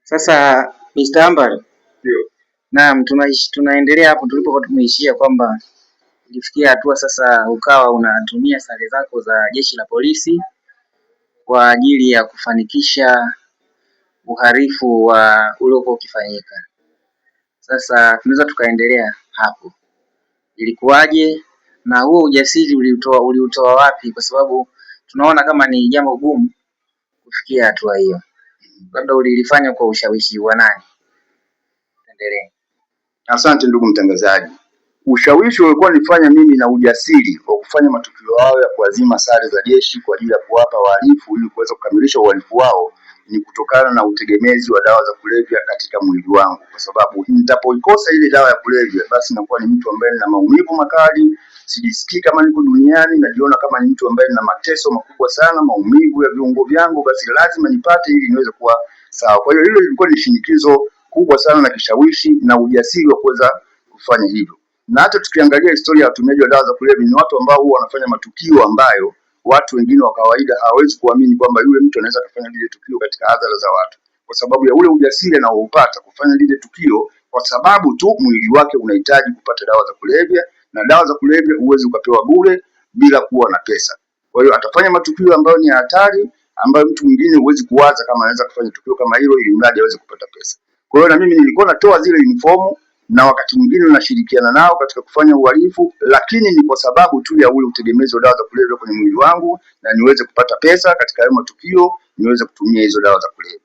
Sasa Mr. Ambal, Ndio. naam, tunaendelea hapo tulipokuwa tumeishia kwamba ilifikia hatua sasa ukawa unatumia sare zako za jeshi la polisi kwa ajili ya kufanikisha uhalifu wa uliokuwa ukifanyika. Sasa tunaweza tukaendelea hapo, ilikuwaje na huo ujasiri uliutoa wapi? Kwa sababu tunaona kama ni jambo gumu kufikia hatua hiyo, labda ulilifanya kwa ushawishi wa nani? Endelee. Asante ndugu mtangazaji. Ushawishi ulikuwa nifanya mimi na ujasiri wa kufanya matukio hayo ya kuazima sare za jeshi kwa ajili ya kuwapa wahalifu ili kuweza kukamilisha uhalifu wao ni kutokana na utegemezi wa dawa za kulevya katika mwili wangu, kwa sababu nitapoikosa ile dawa ya kulevya basi nakuwa ni mtu ambaye nina maumivu makali, sijisikii kama niko duniani, najiona kama ni mtu ambaye nina mateso makubwa sana, maumivu ya viungo vyangu, basi lazima nipate ili niweze kuwa sawa. Kwa hiyo hilo lilikuwa ni shinikizo kubwa sana na kishawishi na ujasiri wa kuweza kufanya hivyo. Na hata tukiangalia historia ya watumiaji wa dawa za kulevya, ni watu ambao huwa wanafanya matukio ambayo watu wengine wa kawaida hawawezi kuamini kwamba yule mtu anaweza kufanya lile tukio katika hadhara za watu, kwa sababu ya ule ujasiri anaoupata kufanya lile tukio, kwa sababu tu mwili wake unahitaji kupata dawa za kulevya, na dawa za kulevya huwezi ukapewa bure bila kuwa na pesa. Kwa hiyo atafanya matukio ambayo ni hatari, ambayo mtu mwingine huwezi kuwaza kama anaweza kufanya tukio kama hilo ili mradi aweze kupata pesa. Kwa hiyo na mimi nilikuwa natoa zile uniformu na wakati mwingine nashirikiana nao katika kufanya uhalifu, lakini ni kwa sababu tu ya ule utegemezi wa dawa za kulevya kwenye mwili wangu, na niweze kupata pesa katika hayo matukio, niweze kutumia hizo dawa za kulevya.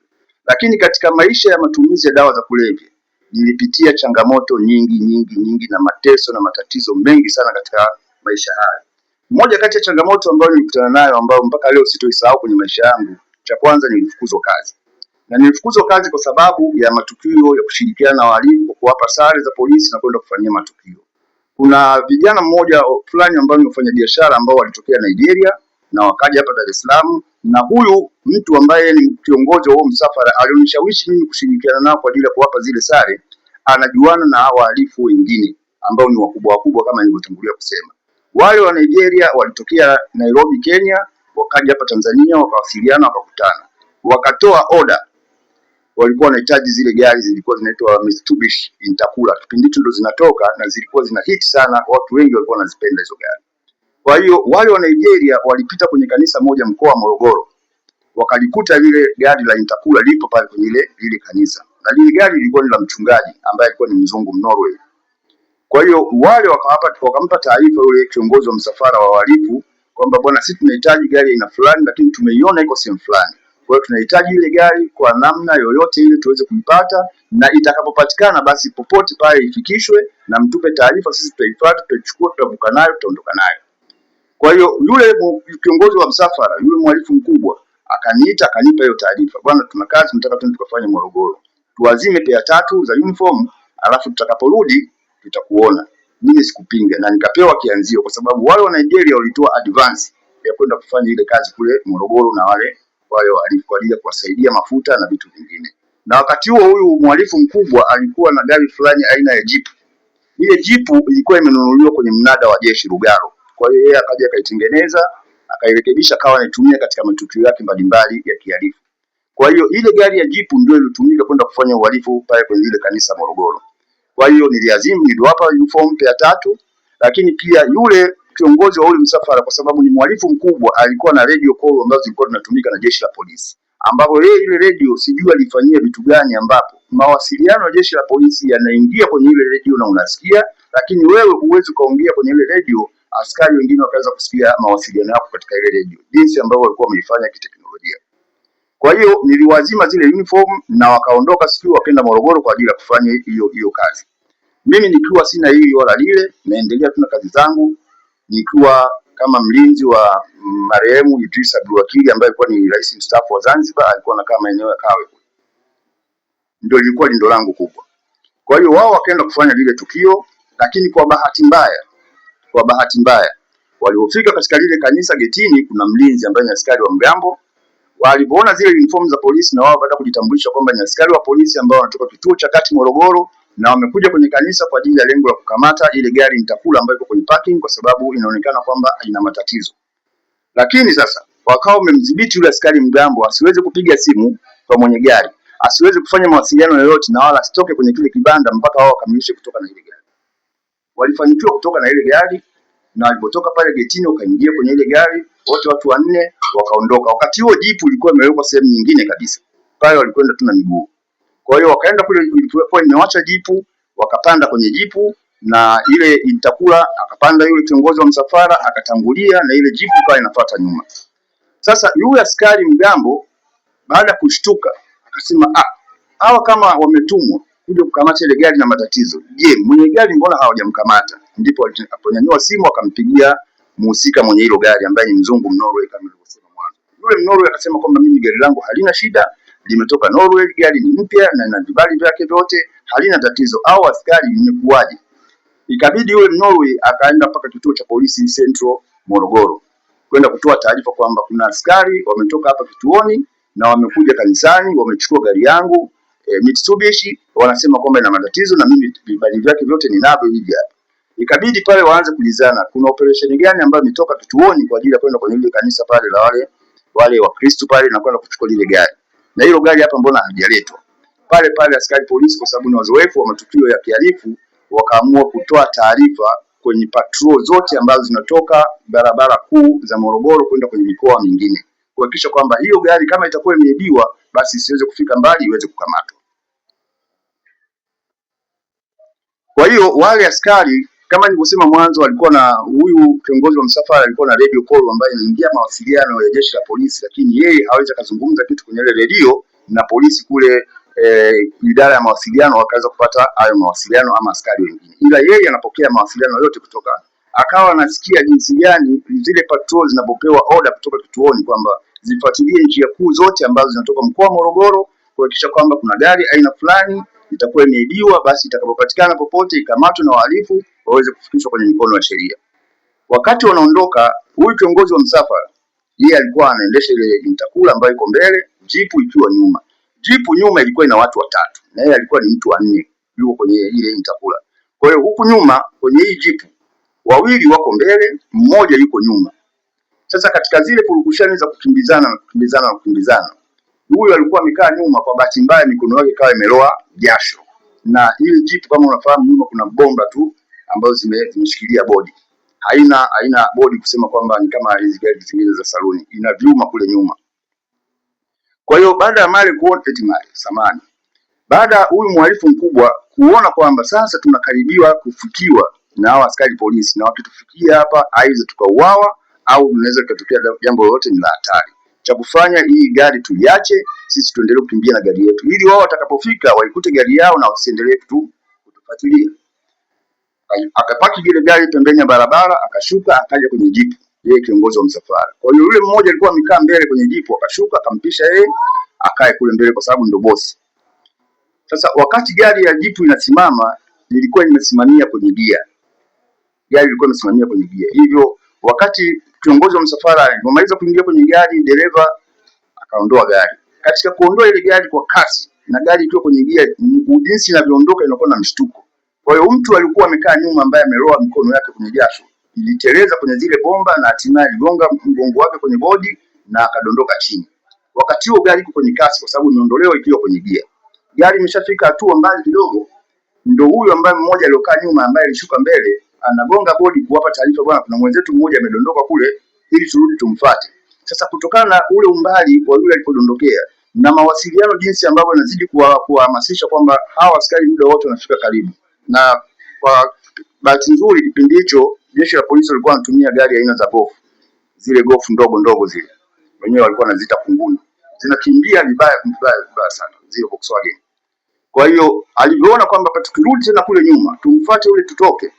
Lakini katika maisha ya matumizi ya dawa za kulevya nilipitia changamoto nyingi na mateso na matatizo mengi sana katika maisha haya. Moja kati ya changamoto ambayo nilikutana nayo, ambayo mpaka leo sitoisahau kwenye maisha yangu, cha kwanza nilifukuzwa kazi. Na nilifukuzwa kazi kwa sababu ya matukio ya kushirikiana na wahalifu kwa kuwapa sare za polisi na kwenda kufanyia matukio. Kuna vijana mmoja fulani ambao ni wafanya biashara ambao walitokea Nigeria na wakaja hapa Dar es Salaam, na huyu mtu ambaye ni kiongozi wa huo msafara alionishawishi mimi kushirikiana nao kwa ajili ya kuwapa zile sare. Anajuana na wahalifu wengine ambao ni wakubwa kama nilivyotangulia kusema. Wale wa Nigeria walitokea Nairobi, Kenya, wakaja hapa Tanzania, wakawasiliana, wakakutana, wakatoa order. Walikuwa wanahitaji zile gari, zilikuwa zinaitwa Mitsubishi Intercooler. Kipindi hicho ndo zinatoka na zilikuwa zina hit sana, watu wengi walikuwa wanazipenda hizo gari. Kwa hiyo wale wa Nigeria walipita kwenye kanisa moja mkoa wa Morogoro, wakalikuta lile gari la Intercooler lipo pale kwenye ile kanisa, na lile gari lilikuwa ni la mchungaji ambaye alikuwa ni mzungu Norway. Kwa hiyo wale wakampa taarifa yule kiongozi wa msafara wa wahalifu kwamba bwana, sisi tunahitaji gari aina fulani, lakini tumeiona iko sehemu fulani. Kwa hiyo tunahitaji ile gari kwa namna yoyote ile tuweze kuipata, na itakapopatikana basi popote pale ifikishwe na mtupe taarifa, sisi tutaifuata, tutaichukua, tutavuka nayo, tutaondoka nayo. Kwa hiyo yule kiongozi wa msafara, yule mhalifu mkubwa akaniita, akanipa hiyo taarifa, bwana, tuna kazi tunataka twende tukafanye Morogoro, tuazime pea 3 za uniform, alafu tutakaporudi tutakuona. Mimi sikupinga na nikapewa kianzio, kwa sababu wale wa Nigeria walitoa advance ya kwenda kufanya ile kazi kule Morogoro na wale wahalifu kwa ajili ya kuwasaidia mafuta na vitu vingine. Na wakati huo huyu mhalifu mkubwa alikuwa na gari fulani aina ya Jeep. Ile Jeep ilikuwa imenunuliwa kwenye mnada wa jeshi Lugalo. Kwa hiyo yeye akaja akaitengeneza, akairekebisha, akawa anaitumia katika matukio yake mbalimbali ya kihalifu. Kwa hiyo ile gari ya Jeep ndio ilitumika kwenda kufanya uhalifu pale kwenye ile kanisa Morogoro. Kwa hiyo niliwapa uniform pea 3, lakini pia yule kiongozi wa ule msafara, kwa sababu ni mhalifu mkubwa, alikuwa na radio call ambazo zilikuwa zinatumika na jeshi la polisi, ambapo yeye ile radio sijui alifanyia vitu gani, ambapo mawasiliano ya jeshi la polisi yanaingia kwenye ile radio na unasikia, lakini wewe huwezi kaongea kwenye ile radio, askari wengine wakaweza kusikia mawasiliano yako katika ile radio, jinsi ambavyo walikuwa wameifanya kiteknolojia. Kwa hiyo niliwazima zile uniform na wakaondoka siku wakaenda Morogoro kwa ajili ya kufanya hiyo kazi. Mimi nikiwa sina hili wala lile, naendelea tu na kazi zangu nikiwa kama mlinzi wa marehemu Idris Abdulwakili ambaye alikuwa ni rais mstaafu wa Zanzibar, alikuwa anakaa maeneo ya Kawe. Ndio lilikuwa lindo langu kubwa. Kwa hiyo wao wakaenda kufanya lile tukio, lakini kwa bahati mbaya walipofika katika lile kanisa, getini kuna mlinzi ambaye ni askari wa mgambo. Walipoona zile uniform za polisi, na wao baada kujitambulisha kwamba ni askari wa polisi ambao wanatoka kituo cha kati Morogoro, na wamekuja kwenye kanisa kwa ajili ya lengo la kukamata ile gari Intercooler ambayo iko kwenye parking, kwa sababu inaonekana kwamba ina matatizo. Lakini sasa wakao wamemdhibiti yule askari mgambo asiweze kupiga simu kwa mwenye gari, asiweze kufanya mawasiliano yoyote na wala asitoke kwenye kile kibanda mpaka wao wakamilishe kutoka na ile gari. Walifanikiwa kutoka na ile gari, na walipotoka pale getini wakaingia kwenye ile gari wote watu wanne wakaondoka. Wakati huo jipu ilikuwa imewekwa sehemu nyingine kabisa, pale walikwenda tu na miguu. Kwa hiyo wakaenda kule, ilikuwa imewacha jipu, wakapanda kwenye jipu na ile Intakula akapanda, yule kiongozi wa msafara akatangulia na ile jipu ikawa inafuata nyuma. Sasa yule askari mgambo baada ya kushtuka akasema, hawa kama wametumwa kuja kukamata ile gari na matatizo, je, mwenye gari mbona hawajamkamata? Ndipo aliponyanyua simu akampigia muhusika mwenye hilo gari ambaye ni mzungu Mnorway kama nilivyosema mwanzo. Yule Mnorway akasema kwamba mimi gari langu halina shida, limetoka Norway, gari ni mpya na ina vibali vyake vyote, halina tatizo. Au askari imekuwaje? Ikabidi yule Mnorway akaenda mpaka kituo cha polisi Central Morogoro kwenda kutoa taarifa kwamba kuna askari wametoka hapa kituoni na wamekuja kanisani, wamechukua gari yangu Mitsubishi, wanasema kwamba ina matatizo na mimi vibali vyake vyote ninavyo hivi hapa. Ikabidi pale waanze kulizana kuna operation gani ambayo imetoka kituoni kwa ajili ya kwenda kwenye ile kanisa pale la wale wa Kristo pale na kwenda kuchukua lile gari. Na hilo gari hapa mbona halijaletwa? Pale askari polisi kwa sababu ni wazoefu wa matukio ya kihalifu wakaamua kutoa taarifa kwenye patrol zote ambazo zinatoka barabara kuu za Morogoro kwenda kwenye mikoa mingine, kuhakikisha kwamba hiyo gari kama itakuwa imeibiwa basi isiweze kufika mbali, iweze kukamatwa. Kwa hiyo wale askari kama nilivyosema mwanzo, walikuwa na huyu kiongozi wa msafara alikuwa na radio call ambayo inaingia mawasiliano ya jeshi la polisi, lakini yeye hawezi kuzungumza kitu kwenye ile radio na polisi kule idara ya mawasiliano wakaweza kupata hayo mawasiliano ama askari wengine, ila yeye anapokea mawasiliano yote kutoka, akawa anasikia jinsi gani zile patrol zinapopewa order kutoka kituoni kwamba zifuatilie njia kuu zote ambazo zinatoka mkoa wa Morogoro kuhakikisha kwamba kuna gari aina fulani itakuwa imeibiwa, basi itakapopatikana popote ikamatwe na wahalifu waweze kufikishwa kwenye mikono ya sheria. Wakati wanaondoka, huyu kiongozi wa msafara yeye alikuwa anaendesha ile Intakula ambayo iko mbele, jipu ikiwa nyuma. Jipu nyuma ilikuwa ina watu watatu na yeye alikuwa ni mtu wa nne yuko kwenye ile Intakula. Kwa hiyo huku nyuma kwenye hii jipu wawili wako mbele, mmoja yuko nyuma. Sasa katika zile purukushani za kukimbizana, huyu alikuwa amekaa nyuma, kwa bahati mbaya mikono yake ikawa imeloa jasho. Na ile jipu kama unafahamu nyuma kuna bomba tu ambazo zimeshikilia bodi. Haina bodi kusema kwamba ni kama hizi gari zingine za saluni, ina vyuma kule nyuma. Kwa hiyo baada ya baada huyu mhalifu mkubwa kuona kwamba sasa tunakaribiwa kufikiwa na hao askari polisi, na wakitufikia hapa aidha tukauawa au tunaweza kutokea jambo lolote ni la hatari, cha kufanya hii gari tuliache sisi tuendelee kukimbia na gari yetu, ili wao watakapofika waikute gari yao na wasiendelee kutufuatilia. Akapaki ile gari pembeni ya barabara, akashuka akaja kwenye jipu yeye kiongozi wa msafara. Kwa hiyo yule mmoja alikuwa amekaa mbele kwenye jipu, akashuka akampisha yeye akae kule mbele kwa sababu ndio bosi. Sasa wakati gari ya jipu inasimama, ilikuwa imesimamia kwenye gia. Gari ilikuwa imesimamia kwenye gia. Hivyo wakati kiongozi wa msafara alipomaliza kuingia kwenye gari, dereva akaondoa gari. Katika kuondoa ile gari kwa kasi na gari ikiwa kwenye gia, jinsi inavyoondoka inakuwa na mshtuko. Kwa hiyo mtu alikuwa amekaa nyuma ambaye ameloa mikono yake kwenye jasho, iliteleza kwenye zile bomba na hatimaye aligonga mgongo wake kwenye bodi na akadondoka chini. Wakati huo gari iko kwenye kasi kwa sababu inaondolewa ikiwa kwenye gia. Gari imeshafika hatua mbali kidogo, ndio huyu ambaye mmoja aliokaa nyuma ambaye alishuka mbele anagonga bodi kuwapa taarifa, bwana kuna mwenzetu mmoja amedondoka kule ili turudi tumfuate. Sasa kutokana na ule umbali wa yule alipodondokea na mawasiliano jinsi ambavyo yanazidi kuhamasisha kwamba hawa askari muda wote wanafika karibu, na kwa bahati nzuri kipindi hicho jeshi la polisi walikuwa wanatumia gari aina za gofu, zile gofu ndogo zile wenyewe walikuwa wanaziita kunguni, zinakimbia vibaya sana zile Volkswagen. Kwa hiyo alivyoona kwamba tukirudi tena kule nyuma tumfuate ule tutoke,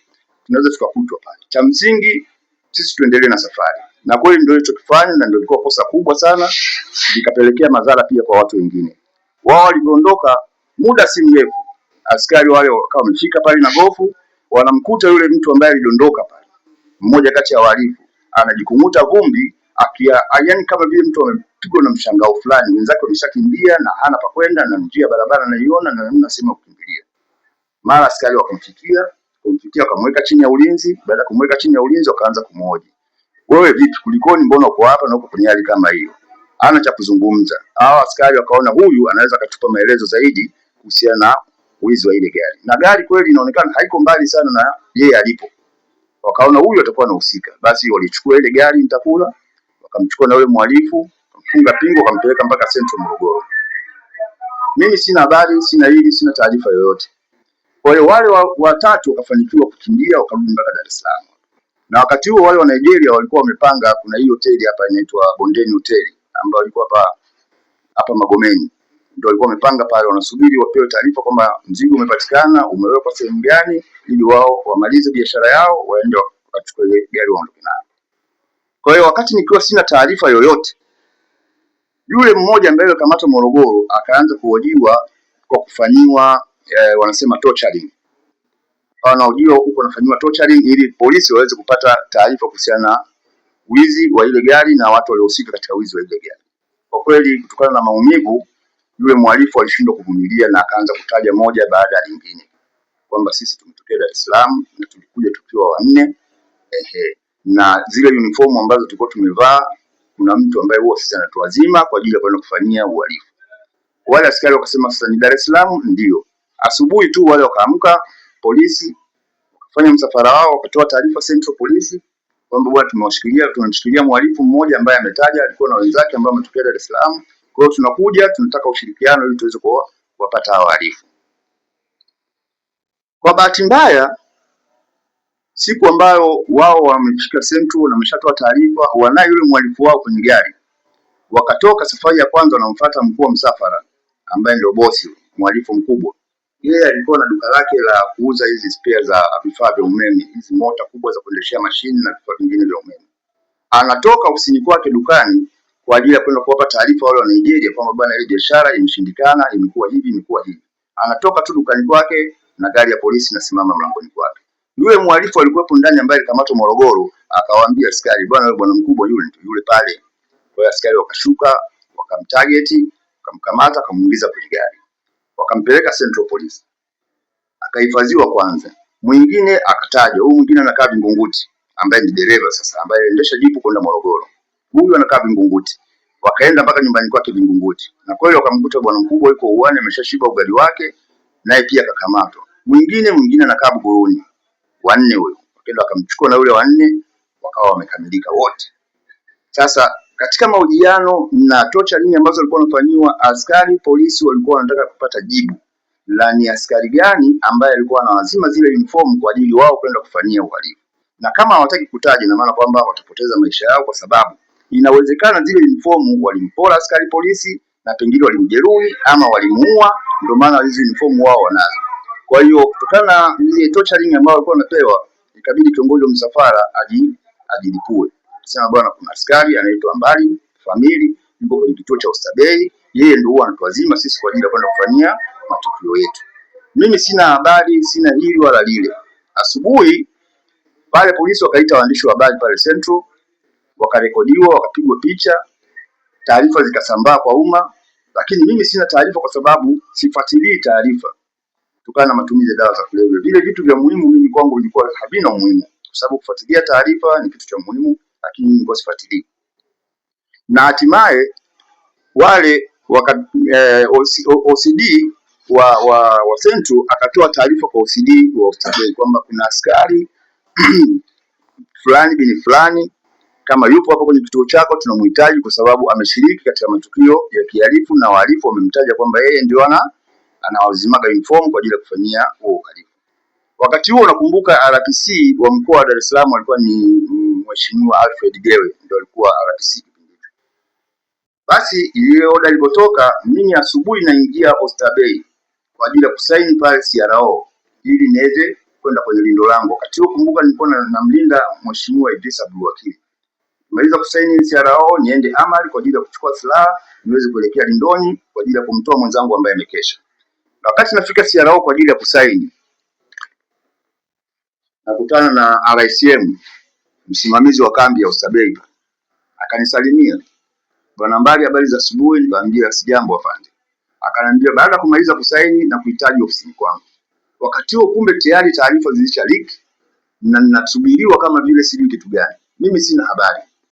tunaweza tukakutwa pale. Cha msingi sisi tuendelee na safari, na kweli ndio ilichokifanya, na ndio ilikuwa kosa kubwa sana, likapelekea madhara pia kwa watu wengine. Wao waliondoka muda si mrefu, askari wale wakawa wamefika pale na gofu, wanamkuta yule mtu ambaye alidondoka pale, mmoja kati ya wahalifu anajikumuta vumbi, yaani kama vile mtu amepigwa na mshangao fulani, wenzake wameshakimbia na hana pa kwenda na njia barabara anaiona na anasema kukimbilia. Mara askari wakamfikia wakamweka chini ya ulinzi. Baada ya kumweka chini ya ulinzi wakaanza kumhoji, wewe vipi, kulikoni, mbona uko hapa na uko kwenye hali kama hiyo? hana cha kuzungumza. Hao askari wakaona huyu anaweza akatupa maelezo zaidi kuhusiana na wizi wa ile gari, na gari kweli inaonekana haiko mbali sana na yeye alipo. Wakaona huyu atakuwa anahusika, basi walichukua ile gari Mtakula, wakamchukua na yule mhalifu, wakamfunga pingo, wakampeleka mpaka Central Morogoro. Mimi sina habari, sina hili, sina taarifa yoyote. Kwa hiyo wale watatu wakafanikiwa kukimbia, wakarudi mpaka Dar es Salaam. Na wakati huo wale wa Nigeria walikuwa wamepanga, kuna hii hoteli hapa inaitwa Bondeni Hoteli ambayo ilikuwa hapa Magomeni. Ndio walikuwa wamepanga pale, wanasubiri wapewe taarifa kwamba mzigo umepatikana, umewekwa sehemu gani, ili wao wamalize biashara yao, waende wakachukue ile gari waondoke nayo. Kwa hiyo wakati nikiwa sina taarifa yoyote, yule mmoja ambaye alikamatwa Morogoro akaanza kuhojiwa kwa kufanyiwa wanasema torturing. Wanahojiwa huko wanafanywa torturing ili polisi waweze kupata taarifa kuhusiana na wizi wa ile gari na watu waliohusika katika wizi wa ile gari. Kwa kweli kutokana na maumivu, yule mhalifu alishindwa kuvumilia na akaanza kutaja moja baada ya lingine kwamba sisi tumetokea Dar es Salaam na tulikuja tukiwa wanne, na zile uniform ambazo tulikuwa tumevaa, kuna mtu ambaye huwa sisi anatuazima kwa ajili ya kwenda kufanyia uhalifu. Wale askari wakasema sasa ni Dar es Salaam. Ndio asubuhi tu wale wakaamka, polisi wakafanya msafara wao, wakatoa taarifa Central Police kwamba bwana, tunamshikilia mhalifu mmoja ambaye ametaja alikuwa na wenzake ambao wametokea Dar es Salaam. Kwa hiyo tunakuja, tunataka ushirikiano ili tuweze kuwapata hao wahalifu. Kwa bahati mbaya, siku ambayo wao wamefika Central na wameshatoa taarifa, wanaye yule mhalifu wao kwenye gari. Wakatoka safari ya kwanza, wanamfuata mkuu wa msafara ambaye ndio bosi, mhalifu mkubwa. Yeye alikuwa na duka lake la kuuza hizi spare za vifaa vya umeme, hizi mota kubwa za kuendeshea mashine na vifaa vingine vya umeme. Anatoka ofisini kwake dukani kwa ajili ya kwenda kuwapa taarifa wale wa Nigeria kwamba bwana, ile biashara imeshindikana, imekuwa hivi. Anatoka tu dukani kwake na gari ya polisi inasimama mlangoni kwake. Yule mhalifu alikuwepo ndani ambaye alikamatwa Morogoro, akawaambia askari, bwana, yule bwana mkubwa yule pale. Kwa hiyo askari wakashuka, wakamtarget, wakamkamata, wakamuingiza kwenye gari, wakampeleka Central Police, akahifadhiwa kwanza. Mwingine akatajwa, huyu mwingine anakaa Vingunguti, ambaye ni dereva sasa, ambaye anaendesha jipu kwenda Morogoro. Huyu anakaa Vingunguti. Wakaenda mpaka nyumbani kwake Vingunguti, na kweli wakamkuta bwana mkubwa yuko uani, ameshashiba ugali wake, naye pia akakamatwa. Mwingine anakaa Buguruni. Wanne huyo wakaenda wakamchukua, na yule wanne wakawa wamekamilika wote. Sasa katika mahojiano na torturing ambazo walikuwa wanafanywa, askari polisi walikuwa wanataka kupata jibu la ni askari gani ambaye alikuwa anawazima zile uniform kwa ajili wao kwenda kufanyia uhalifu. Na kama hawataki kutaja, na maana kwamba watapoteza maisha yao, kwa sababu inawezekana zile uniform walimpora askari polisi na pengine walimjeruhi ama walimuua, ndio maana hizo uniform wao wanazo. Kwa hiyo kutokana na ile torturing ambayo walikuwa wanapewa, ikabidi kiongozi wa msafara ajilipue. Sema bwana, kuna askari anaitwa Ambali Famili yuko kwenye kituo cha Oysterbay, yeye ndio huwa anatuazima sisi kwa ajili ya kwenda kufanyia matukio yetu. Mimi sina habari, sina hili wala lile. Asubuhi pale polisi wakaita waandishi wa habari pale Central, wakarekodiwa, wakapigwa picha, taarifa zikasambaa kwa umma, lakini mimi sina taarifa kwa sababu sifuatilii taarifa kutokana na matumizi ya dawa za kulevya. Vile vitu vya muhimu mimi kwangu vilikuwa havina umuhimu, kwa sababu kufuatilia taarifa ni kitu cha muhimu, lakini mimi nilikuwa sifuatilii. Na hatimaye wale OCD wa Central akatoa taarifa kwa OCD wa Oysterbay kwamba kuna askari fulani bin fulani, kama yupo hapo kwenye kituo chako tunamhitaji kwa sababu ameshiriki katika matukio ya kihalifu, na wahalifu wamemtaja kwamba yeye ndio anawazimaga uniform kwa ajili ya kufanyia huo uhalifu. Wakati huo nakumbuka RPC wa mkoa wa Dar es Salaam alikuwa ni Mheshimiwa Alfred Gewe, ndio alikuwa RPC. Basi ile oda ilipotoka, mimi asubuhi naingia Oysterbay kwa ajili ya kusaini pale CRO ili niweze kwenda kwenye lindo langu. Wakati huo kumbuka nilikuwa namlinda Mheshimiwa Idris Abdul Wakil. Nimaliza kusaini CRO niende Amali kwa ajili ya kuchukua silaha niweze kuelekea lindoni kwa ajili ya kumtoa mwenzangu ambaye amekesha. Na wakati nafika CRO kwa ajili ya kusaini, nakutana na RICM, msimamizi wa kambi ya Oysterbay. Akanisalimia, bwana Mbali, habari za asubuhi. Nikamwambia sijambo afande. Akaniambia baada ya kumaliza kusaini na kuhitaji ofisini kwangu. Wakati huo kumbe tayari taarifa zilisha leak na ninasubiriwa kama vile sijui kitu gani. Mimi sina habari.